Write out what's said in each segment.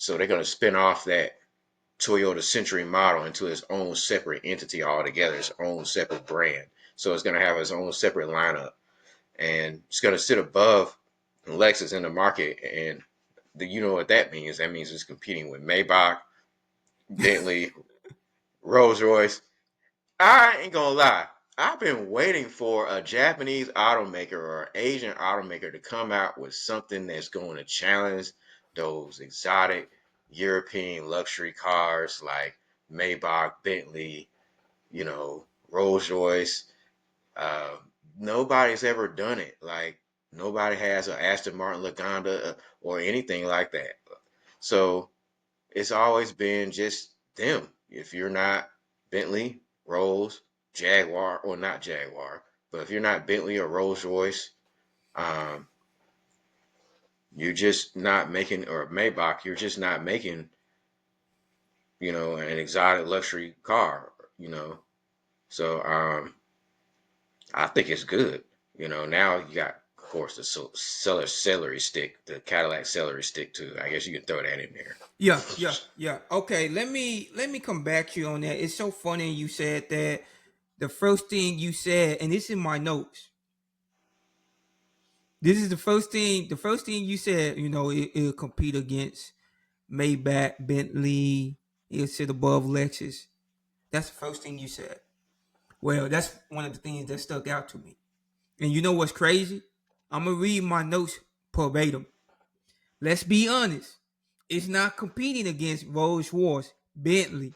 So they're going to spin off that Toyota Century model into its own separate entity altogether, its own separate brand. So it's going to have its own separate lineup, and it's going to sit above Lexus in the market. And you know what that means? That means it's competing with Maybach, Bentley, Rolls Royce. I ain't gonna lie. I've been waiting for a Japanese automaker or Asian automaker to come out with something that's going to challenge those exotic European luxury cars like Maybach, Bentley, Rolls Royce. Uh, Nobody's ever done it. Like nobody has an Aston Martin Lagonda or anything like that. So it's always been just them. If you're not Bentley, Rolls, Jaguar, or not Jaguar, but if you're not Bentley or Rolls Royce, um, you're just not making, or Maybach, you're just not making, an exotic luxury car, So I think it's good. Now you got, of course, the celery stick, the Cadillac celery stick too. I guess you can throw that in there. Yeah. Okay, let me come back to you on that. It's so funny you said that. The first thing you said, and this is my notes. This is the first thing. The first thing you said, it'll compete against Maybach, Bentley. It'll sit above Lexus. That's the first thing you said. Well, that's one of the things that stuck out to me. And you know what's crazy? I'm gonna read my notes verbatim. Let's be honest. It's not competing against Rolls Royce, Bentley.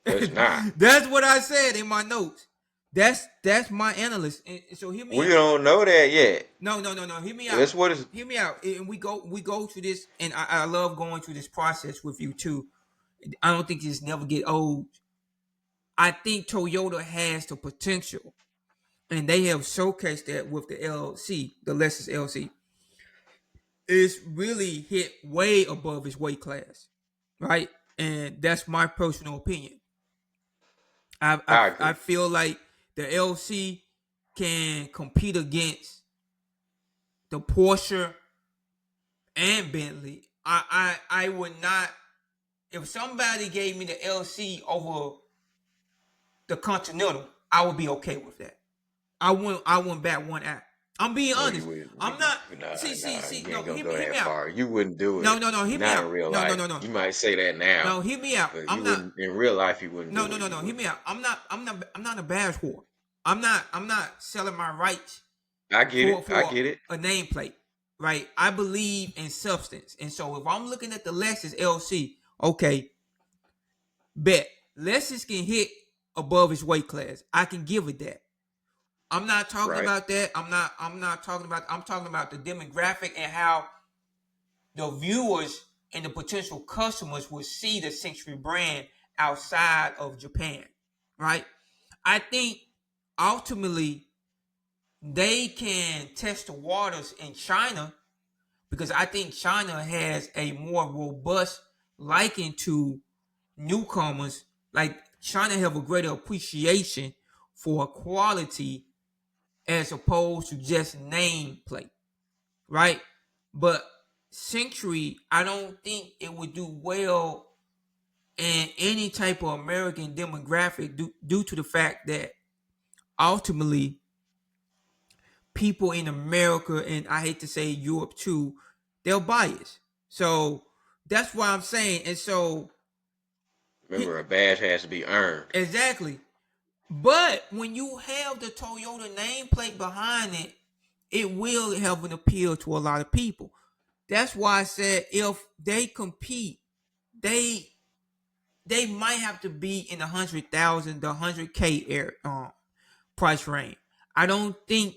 It's not. That's what I said in my notes. That's my analyst. And so hear me We out. don't know that yet. No. Hear me out. That's what it's. Hear me out. And we go through this, and I love going through this process with you too. I don't think this never get old. I think Toyota has the potential, and they have showcased that with the LC, the Lexus LC. It's really hit way above its weight class, right? And that's my personal opinion. I I, I I agree. feel like the LC can compete against the Porsche and Bentley. I would not, if somebody gave me the LC over the Continental, I would be okay with that. I wouldn't bat one eye. I'm being No, you honest. wouldn't. I'm not. Nah, See. you No, ain't gonna go hear that me out. far. You wouldn't do No, it. no, no. Hear me Not out. in real No, no, life. no, no. You might say that now, No, hear me out. but I'm you not. wouldn't in real life. You wouldn't No, do no, it. no, You no. Hear wouldn't. me out. I'm not a badge whore. I'm not selling my rights I get for it. I get it. a nameplate, right? I believe in substance, and so if I'm looking at the Lexus LC, okay, bet Lexus can hit above its weight class. I can give it that. I'm not talking Right. about that. I'm not talking about. I'm talking about the demographic and how the viewers and the potential customers will see the Century brand outside of Japan, right? I think ultimately they can test the waters in China because I think China has a more robust liking to newcomers. Like China have a greater appreciation for quality as opposed to just nameplate, right? But Century, I don't think it would do well in any type of American demographic due to the fact that ultimately people in America, and I hate to say Europe too, they're biased. So that's why I'm saying. And so Remember, a badge has to be earned. exactly. But when you have the Toyota nameplate behind it, it will have an appeal to a lot of people. That's why I said if they compete, they they might have to be in the 100,000, the 100K price range. I don't think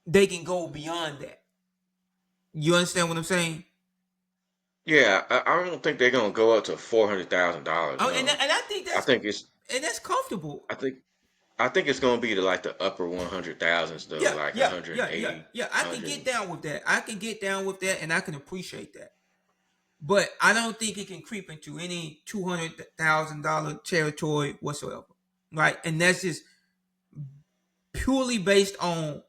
they can go beyond that. You understand what I'm saying? Yeah, I don't think they're gonna go up to $400,000. Oh, No, and I think I think it's. that's comfortable. I think. I think it's gonna be to like the upper 100,000s though, Yeah, like yeah, yeah, yeah, 180, yeah. I can get down with that. I can get down with that, and I can appreciate that. But I don't think it can creep into any $200,000 territory whatsoever, right? And that's just purely based on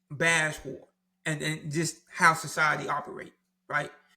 badge war and just how society operates, right?